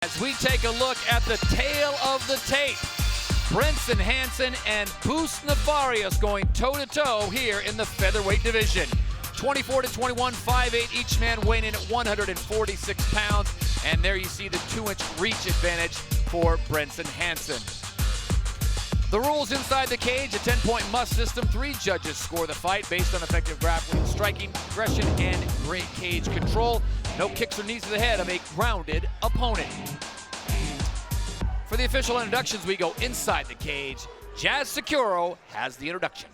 As we take a look at the tale of the tape, Brenson Hansen and Nefarios going toe-to-toe here in the featherweight division. 24-21, 5'8", each man weighing in at 146 pounds. And there you see the 2-inch reach advantage for Brenson Hansen. The rules inside the cage, a 10-point must system. 3 judges score the fight based on effective grappling, striking, aggression, and great cage control. No kicks or knees to the head of a grounded opponent. For the official introductions, we go inside the cage. Jazz Securo has the introduction.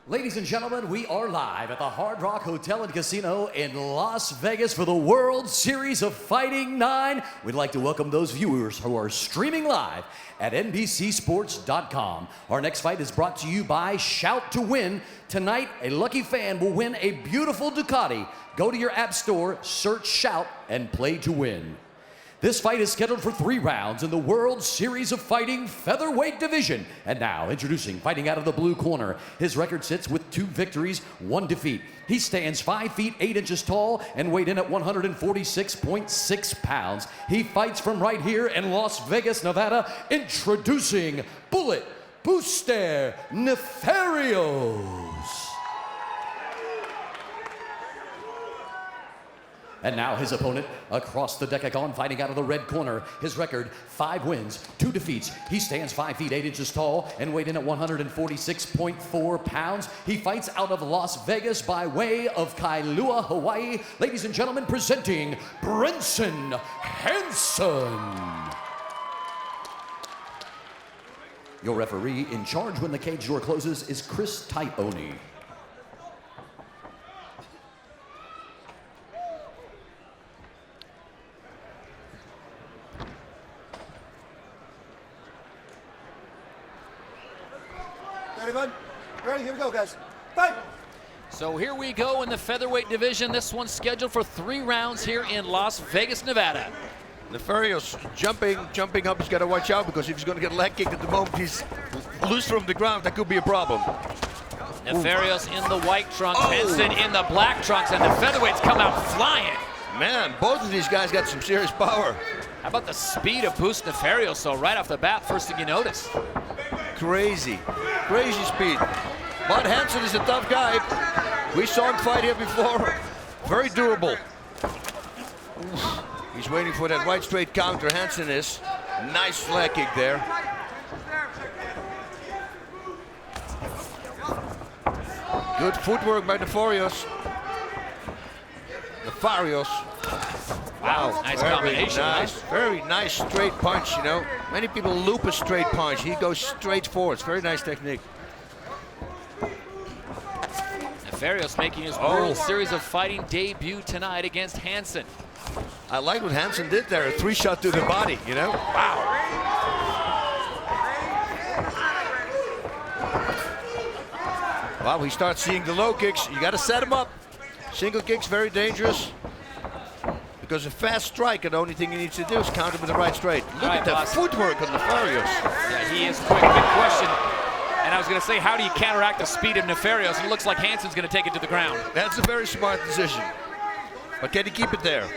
Ladies and gentlemen, we are live at the Hard Rock Hotel and Casino in Las Vegas for the World Series of Fighting 9. We'd like to welcome those viewers who are streaming live at NBCSports.com. Our next fight is brought to you by Shout to Win. Tonight, a lucky fan will win a beautiful Ducati. Go to your app store, search Shout, and play to win. This fight is scheduled for 3 rounds in the World Series of Fighting featherweight division. And now, introducing, fighting out of the blue corner. His record sits with 2 victories, 1 defeat. He stands 5 feet 8 inches tall and weighed in at 146.6 pounds. He fights from right here in Las Vegas, Nevada. Introducing Bullet Boostayre Nefarios. And now his opponent across the decagon, fighting out of the red corner. His record, 5 wins, 2 defeats. He stands 5 feet 8 inches tall and weighed in at 146.4 pounds. He fights out of Las Vegas by way of Kailua, Hawaii. Ladies and gentlemen, presenting Brenson Hansen. Your referee in charge when the cage door closes is Chris Taioni. Ready, bud? Ready? Here we go, guys. Fight! So here we go in the featherweight division. This one's scheduled for 3 rounds here in Las Vegas, Nevada. Nefarios jumping up. He's got to watch out because if he's going to get a leg kick at the moment he's loose from the ground, that could be a problem. Nefarios in the white trunks, Hansen in the black trunks, and the featherweights come out flying. Man, both of these guys got some serious power. How about the speed of Nefarios? So right off the bat, first thing you notice. Crazy speed. But Hansen is a tough guy. We saw him fight here before. Very durable. He's waiting for that right straight counter. Hansen is. Nice leg kick there. Good footwork by Nefarios. Wow, nice combination. Nice, very nice straight punch, you know. Many people loop a straight punch. He goes straight forward. It's very nice technique. Nefarios making his World Series of Fighting debut tonight against Hansen. I like what Hansen did there. A 3-shot to the body, you know. Wow. Wow, he starts seeing the low kicks. You got to set him up. Single kicks, very dangerous. Because a fast strike, and the only thing he needs to do is counter with the right straight. Look at that footwork on Nefarios. Yeah, he is quick. Big question. And I was going to say, how do you counteract the speed of Nefarios? It looks like Hansen's going to take it to the ground. That's a very smart decision. But can he keep it there?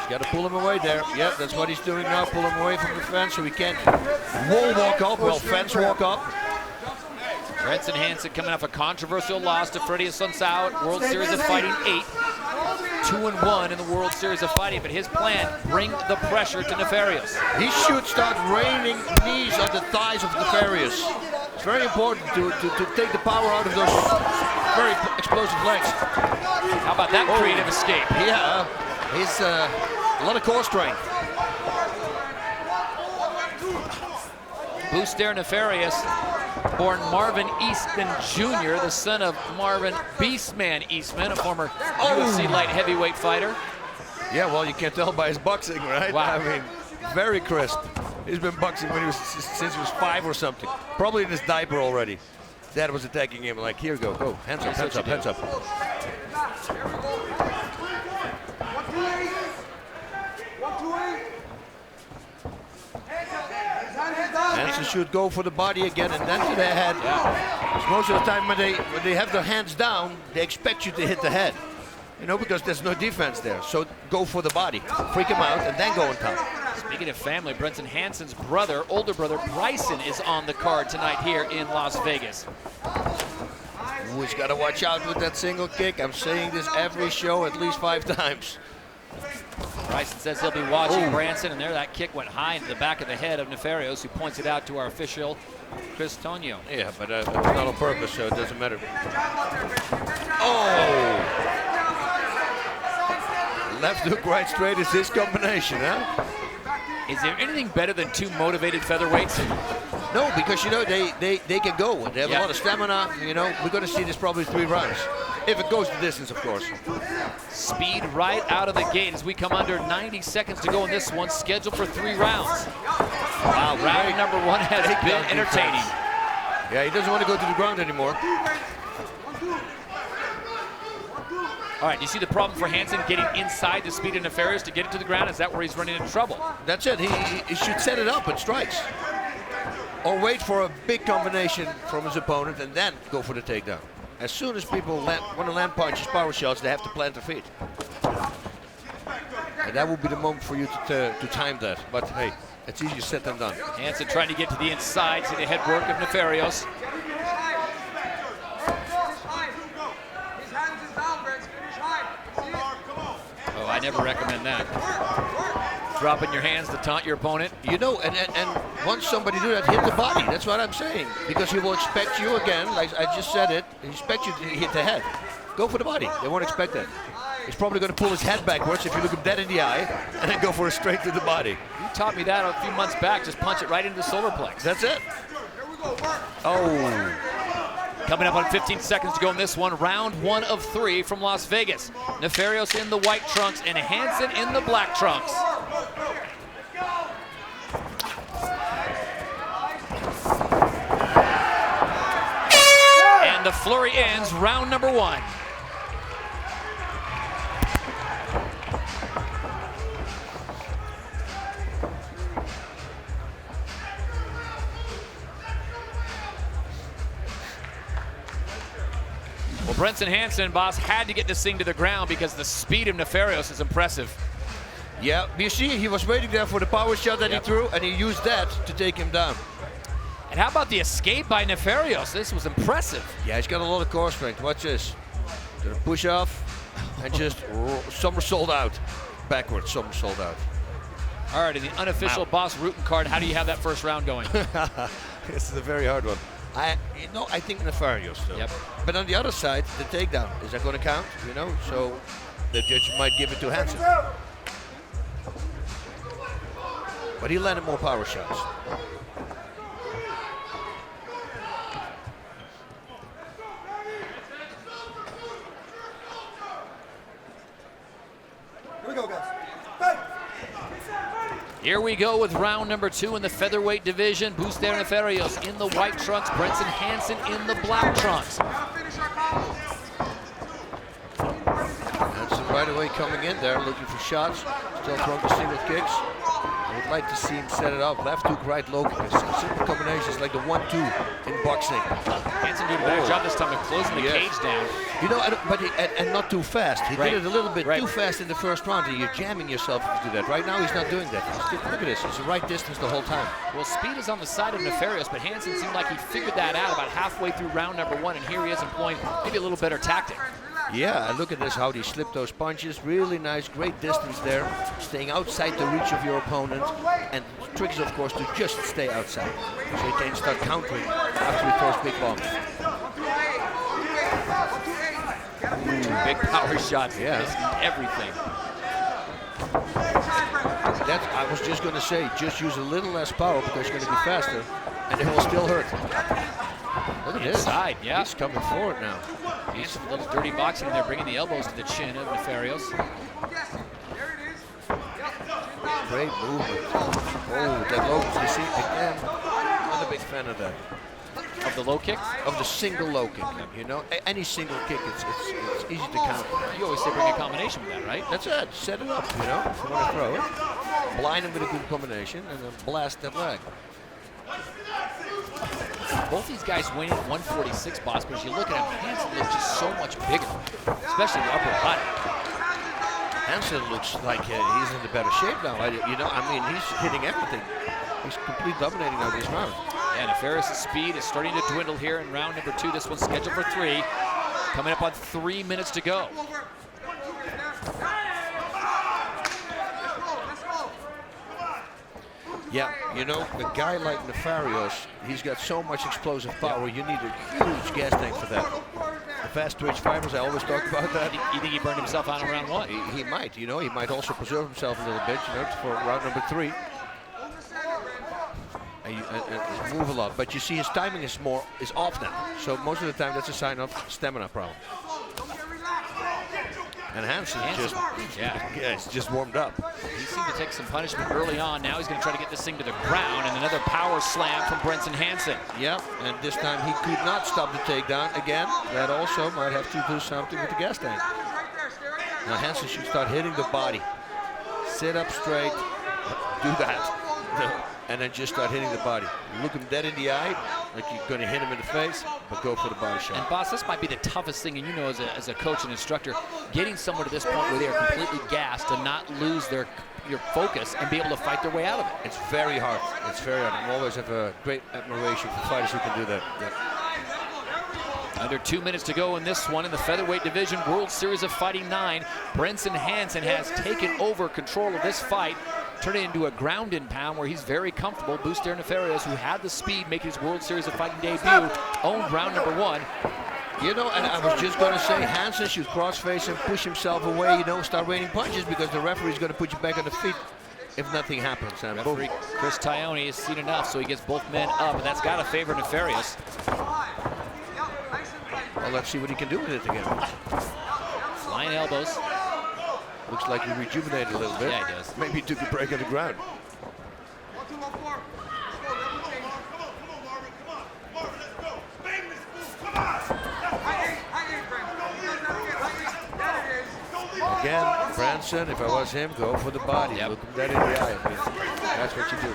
He's got to pull him away there. Yeah, that's what he's doing now. Pull him away from the fence so he can't wall walk up. Well, fence walk up. Brenson Hansen coming off a controversial loss to Freddie Sunsao, World Series of Fighting 8. 2-1 in the World Series of Fighting, but his plan, bring the pressure to Nefarios. He should start raining knees on the thighs of Nefarios. It's very important to take the power out of those very explosive legs. How about that creative escape? Yeah, he's a lot of core strength. Boostayre Nefarios, born Marvin Eastman Jr., the son of Marvin Beastman Eastman, a former UFC light heavyweight fighter. Yeah, well, you can't tell by his boxing, right? Wow. I mean, very crisp. He's been boxing since he was 5 or something. Probably in his diaper already. Dad was attacking him like, here we go, go, hands up, hands up, hands up. Hansen should go for the body again and then to the head. Yeah. Most of the time when they have their hands down, they expect you to hit the head. You know, because there's no defense there. So go for the body, freak him out, and then go on top. Speaking of family, Brenson Hansen's brother, older brother Bryson, is on the card tonight here in Las Vegas. Ooh, he's got to watch out with that single kick. I'm saying this every show at least 5 times. Bryson says he'll be watching Branson, and there that kick went high into the back of the head of Nefarios, who points it out to our official, Chris Tonio. Yeah, but it's not on purpose, so it doesn't matter. Oh! Left hook, right straight is his combination, huh? Is there anything better than 2 motivated featherweights? No, because, you know, they can go. They have a lot of stamina. You know, we're going to see this probably 3 rounds. If it goes the distance, of course. Speed right out of the gate as we come under 90 seconds to go in this one, scheduled for 3 rounds. Wow, round number 1 has been entertaining. Yeah, he doesn't want to go to the ground anymore. All right, you see the problem for Hansen getting inside the speed of Nefarios to get it to the ground? Is that where he's running into trouble? That's it. He should set it up and strikes. Or wait for a big combination from his opponent and then go for the takedown. As soon as people want to land punches, power shots, they have to plant their feet. And that would be the moment for you to time that. But hey, it's easier said than done. Hansen trying to get to the inside, see the head work of Nefarios. Oh, I never recommend that. Dropping your hands to taunt your opponent. You know, and once somebody do that, hit the body. That's what I'm saying. Because he will expect you again, like I just said it, he expects you to hit the head. Go for the body. They won't expect that. He's probably going to pull his head backwards if you look him dead in the eye, and then go for it straight to the body. You taught me that a few months back. Just punch it right into the solar plex. That's it. Oh. Coming up on 15 seconds to go in this one, round 1 of 3 from Las Vegas. Nefarios in the white trunks and Hansen in the black trunks. And the flurry ends, round number 1. Well, Brenson Hansen, boss, had to get this thing to the ground because the speed of Nefarios is impressive. Yeah, you see, he was waiting there for the power shot that he threw, and he used that to take him down. And how about the escape by Nefarios? This was impressive. Yeah, he's got a lot of core strength. Watch this. Gonna push off and just somersault out. Backwards, somersault out. All right, in the unofficial boss Rutan card, how do you have that first round going? This is a very hard one. I think Nefarios though. Yep. But on the other side, the takedown, is that going to count? You know, so the judge might give it to Hansen. But he landed more power shots. Here we go, guys. Here we go with round number 2 in the featherweight division. Boostayre Nefarios in the white trunks, Brenson Hansen in the black trunks. Hansen right away coming in there, looking for shots. Still throwing the single kicks. I would like to see him set it up. Left hook, right low kick. Simple combinations like the 1-2 in boxing. Hansen did a better job this time of closing the cage down. You know, and not too fast. He did it a little bit too fast in the first round, and you're jamming yourself if you do that. Right now, he's not doing that. Look at this. It's the right distance the whole time. Well, speed is on the side of Nefarios, but Hansen seemed like he figured that out about halfway through round number 1, and here he is employing maybe a little better tactic. Yeah, look at this, how he slipped those punches. Really nice, great distance there. Staying outside the reach of your opponent. And the trick is, of course, to just stay outside. So he can start countering after he throws big bombs. Big power shots, Yeah. everything. I was just going to say, just use a little less power because you're going to be faster, and it will still hurt. Look at this. Inside, yeah. He's coming forward now. He's a little dirty boxing, and they're bringing the elbows to the chin of Nefarios. Great movement. Oh, that low, you see, again, not a big fan of that. Of the low kick? Of the single low kick, you know? Any single kick, it's easy to count. You always say bring a combination with that, right? That's it. Set it up, you know, if you want to throw it. Blind him with a good combination and then blast that leg. Both these guys win at 146, boss, but as you look at him, Hansen looks just so much bigger, especially the upper body. Hansen looks like he's in the better shape now. I mean, he's hitting everything. He's completely dominating on this round. Yeah, Nefarios' speed is starting to dwindle here in round number 2. This one's scheduled for 3. Coming up on 3 minutes to go. Yeah, you know, a guy like Nefarios, he's got so much explosive power. You need a huge gas tank for that. The fast twitch fibers, I always talk about that. You think he burned himself out in round 1? He might, you know, he might also preserve himself a little bit, you know, for round number 3. And move a lot, but you see his timing is off now. So most of the time, that's a sign of stamina problem. And Hansen it's just warmed up. He seemed to take some punishment early on. Now he's going to try to get this thing to the ground, and another power slam from Brenson Hansen. Yep, and this time he could not stop the takedown again. That also might have to do something with the gas tank. Now Hansen should start hitting the body. Sit up straight, do that, and then just start hitting the body. Look him dead in the eye, like you're going to hit him in the face, but go for the body shot. And boss, this might be the toughest thing, and you know, as a coach and instructor, getting someone to this point where they are completely gassed and not lose your focus and be able to fight their way out of it. It's very hard. It's very hard. I always have a great admiration for fighters who can do that. Yeah. Under 2 minutes to go in this one in the featherweight division, World Series of Fighting 9. Brenson Hansen has taken over control of this fight, turn it into a ground and pound where he's very comfortable. Boostayre Nefarios, who had the speed making his World Series of Fighting debut, owned round number 1. You know, and I was just going to say, Hansen should cross-face and push himself away, you know, start raining punches, because the referee's going to put you back on the feet if nothing happens. And referee Chris Tione has seen enough, so he gets both men up, and that's got to favor Nefarios. Well, let's see what he can do with it again. Flying elbows. Looks like he rejuvenated a little bit. Yeah, he does. Maybe he took a break on the ground. Again, Brenson, if I was him, go for the body. Yep. Look him dead in the eye. I mean, that's what you do.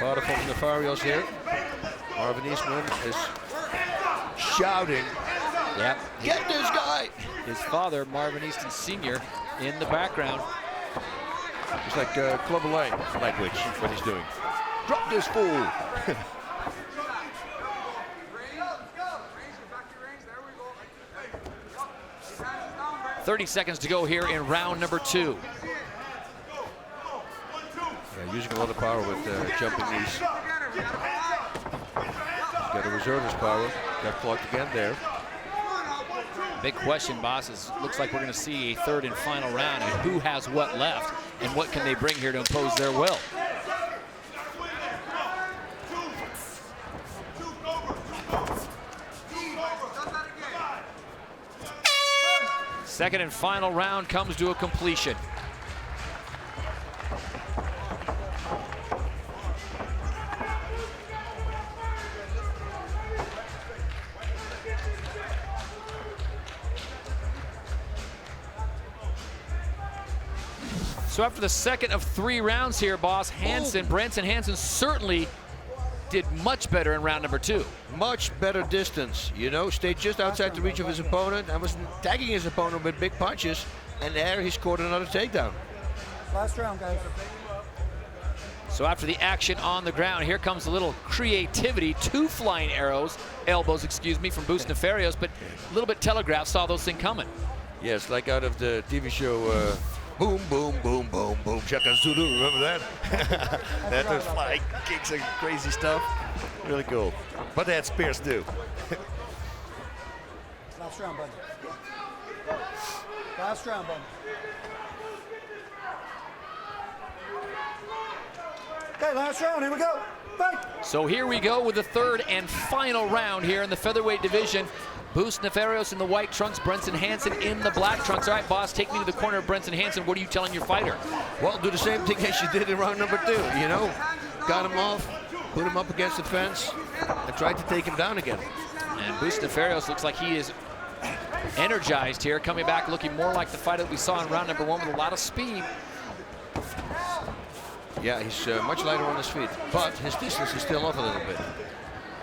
Father from Nefarios here. Marvin Eastman is shouting. Yep. Get this guy! His father, Marvin Easton Sr., in the background. It's like Clubber Lane language, what he's doing. Drop this fool! 30 seconds to go here in round number 2. Yeah, using a lot of power with jumping knees. Got to reserve his power. Got clocked again there. Big question, boss, is looks like we're going to see a third and final round, and who has what left, and what can they bring here to impose their will. Second and final round comes to a completion. So after the second of 3 rounds here, boss, Brenson Hansen certainly did much better in round number 2. Much better distance, you know, stayed just outside the reach of his opponent and was tagging his opponent with big punches, and there he scored another takedown. Last round, guys. So after the action on the ground, here comes a little creativity. 2 flying elbows, excuse me, from Boost Nefarios, but a little bit telegraphed, saw those things coming. Yes, like out of the TV show Boom, Boom, Boom, Boom, Boom, Shaka Zulu, remember that? That was flying kicks and crazy stuff. Really cool. But they had spears too. Last round, buddy. Last round, buddy. Okay, last round, here we go. Fight. So here we go with the third and final round here in the featherweight division. Boost Nefarios in the white trunks, Brenson Hansen in the black trunks. All right, boss, take me to the corner of Brenson Hansen. What are you telling your fighter? Well, do the same thing as you did in round number 2, you know? Got him off, put him up against the fence, and tried to take him down again. And Boost Nefarios looks like he is energized here, coming back looking more like the fight that we saw in round number 1 with a lot of speed. Yeah, he's much lighter on his feet, but his distance is still off a little bit.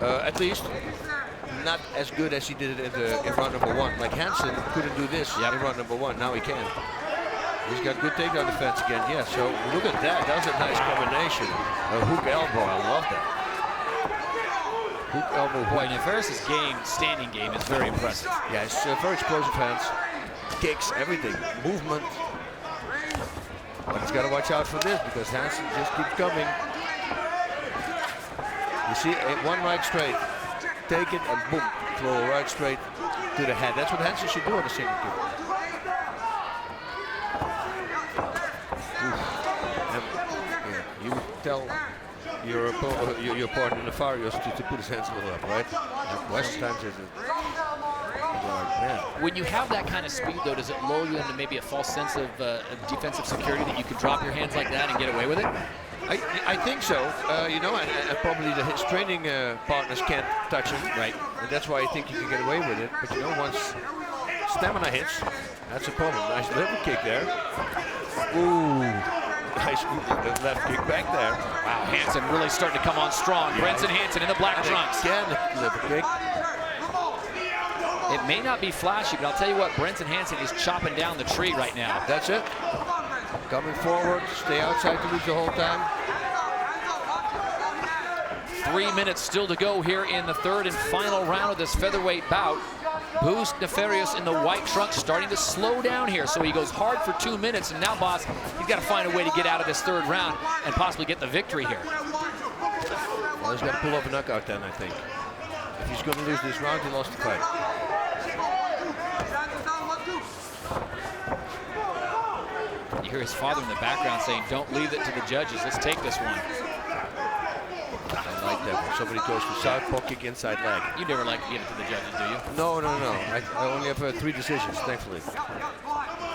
At least not as good as he did it in round number 1. Like Hansen couldn't do this in round number 1. Now he can. He's got good takedown defense again. Yeah, so look at that. That was a nice combination. A hook elbow. I love that. Hook elbow. Boy, Nefarios' standing game is very impressive. Yeah, it's very explosive hands. Kicks, everything. Movement. But he's got to watch out for this because Hansen just keeps coming. You see, one right straight. Take it and boom, throw a right straight to the head. That's what Hansen should do on a single kick. You would tell your partner Nefarios to put his hands a little up, right? Sometimes there's When you have that kind of speed, though, does it lull you into maybe a false sense of defensive security that you could drop your hands like that and get away with it? I think so, you know, and probably his training partners can't touch him. Right. And that's why I think he can get away with it. But, you know, once stamina hits, that's a problem. Nice little kick there. Ooh, nice left kick back there. Wow, Hansen really starting to come on strong. Yeah. Brenson Hansen in the black trunks. Again, liver kick. It may not be flashy, but I'll tell you what, Brenson Hansen is chopping down the tree right now. That's it. Coming forward, stay outside the reach the whole time. 3 minutes still to go here in the third and final round of this featherweight bout. Boost Nefarios in the white trunks starting to slow down here, so he goes hard for 2 minutes, and now, boss, he's got to find a way to get out of this third round and possibly get the victory here. Well, he's got to pull off a knockout then, I think. If he's going to lose this round, he lost the fight. You hear his father in the background saying, don't leave it to the judges, let's take this one. I like that. When somebody goes for southpaw kick inside leg. You never like to give it to the judges, do you? No. I only have 3 decisions, thankfully.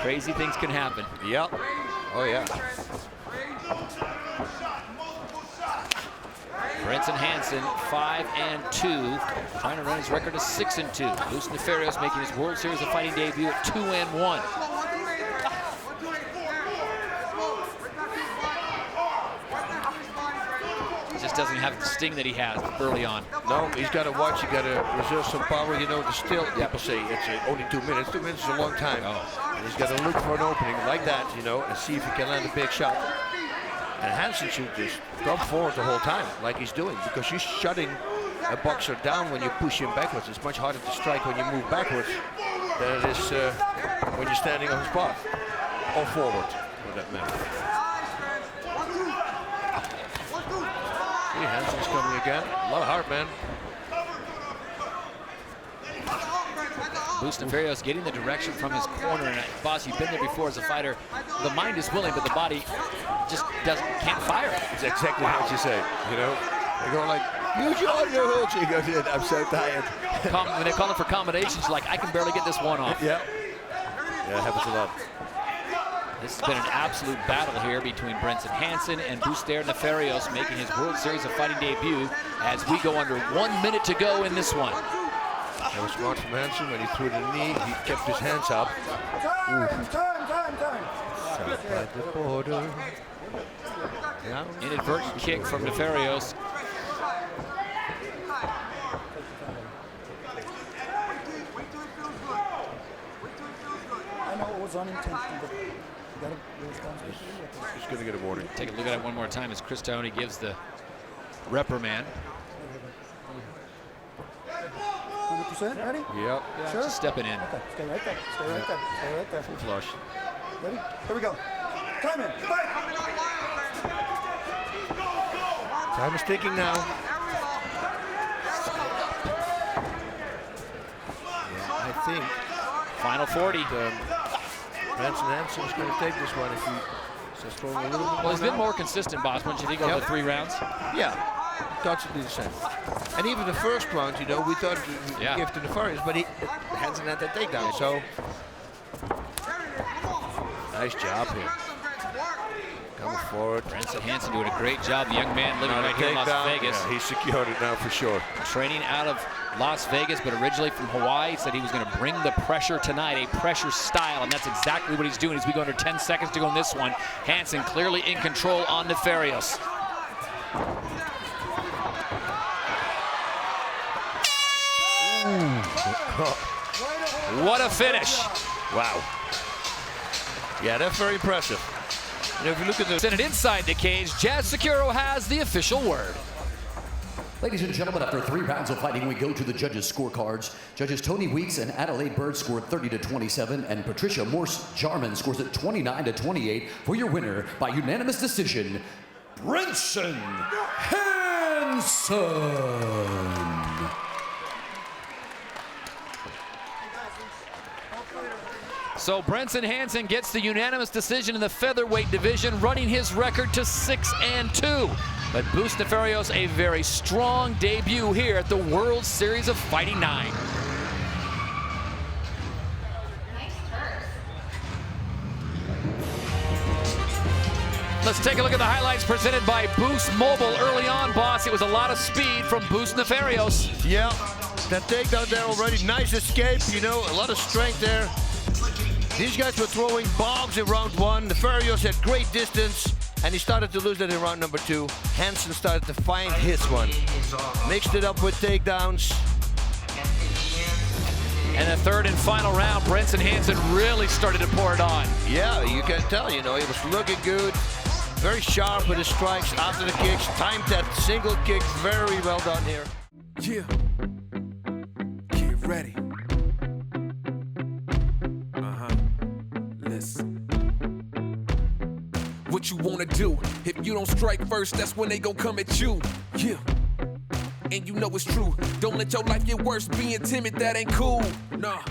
Crazy things can happen. Yep. Oh, yeah. Brenson Hansen, 5-2, trying to run his record to 6-2. Boost Nefarios making his World Series of Fighting debut at 2-1. Just doesn't have the sting that he has early on. No, he's got to watch. He's got to reserve some power. You know, people say it's only 2 minutes. 2 minutes is a long time. Oh. And he's got to look for an opening like that, you know, and see if he can land a big shot. And Hansen should just come forward the whole time, like he's doing, because you're shutting a boxer down when you push him backwards. It's much harder to strike when you move backwards than it is when you're standing on his path, or forward, for that matter. See, Hansen's coming again. A lot of heart, man. Boost Nefarios getting the direction from his corner, and boss, you've been there before as a fighter. The mind is willing, but the body just can't fire. It's exactly what you say, you know. They go like, use your underhooks. He goes, I'm so tired. When they call him for accommodations, like, I can barely get this one off. Yeah. Yeah, it happens a lot. This has been an absolute battle here between Brenson Hansen and Boostayre Nefarios making his World Series of Fighting debut as we go under 1 minute to go in this one. That was smart from Hansen. When he threw the knee, he kept his hands up. Time. South by the border. Yeah. Inadvertent kick from Nefarios. I know it was unintentional, but you got to be responsible. He's going to get a warning. Take a look at it one more time as Chris Taone gives the reprimand. 100%, ready? Yep. Yeah, Sure. just stepping in. Okay, stay right there. Stay right there. Stay right there. Full flush. Ready? Here we go. Time in. Fight! Time is ticking now. Yeah, I think Final 40. Brenson Hansen is going to take this one if he starts throwing a little bit more. Well, he's been now. more consistent, boss, wouldn't you think, over the 3 rounds? Yeah, totally the same. And even the first round, you know, we thought we give to Nefarios, but Hansen had that takedown, so. Nice job here. Coming forward. Brenson Hansen doing a great job. The young man living right here in Las Vegas. Yeah, he secured it now for sure. Training out of Las Vegas, but originally from Hawaii. He said he was going to bring the pressure tonight, a pressure style, and that's exactly what he's doing as we go under 10 seconds to go in this one. Hansen clearly in control on Nefarios. What a finish. Wow. Yeah, that's very impressive. You know, if you look at the... Send it inside the cage. Jazz Securo has the official word. Ladies and gentlemen, after 3 rounds of fighting, we go to the judges' scorecards. Judges Tony Weeks and Adelaide Bird scored 30-27, and Patricia Morse-Jarman scores it 29-28 for your winner by unanimous decision, Brenson Hansen. So Brenson Hansen gets the unanimous decision in the featherweight division, running his record to 6-2. But Boostayre, a very strong debut here at the World Series of Fighting 9. Let's take a look at the highlights presented by Boost Mobile. Early on, boss, it was a lot of speed from Boostayre. Yeah, that takedown there already. Nice escape, you know, a lot of strength there. These guys were throwing bombs in round 1. Nefarios had great distance, and he started to lose that in round number 2. Hansen started to find his one. Mixed it up with takedowns. And the third and final round, Brenson Hansen really started to pour it on. Yeah, you can tell, you know, he was looking good. Very sharp with his strikes after the kicks. Timed that single kick very well done here. Yeah. Get ready. What you wanna do? If you don't strike first, that's when they gon' come at you. Yeah. And you know it's true. Don't let your life get worse. Being timid, that ain't cool. Nah.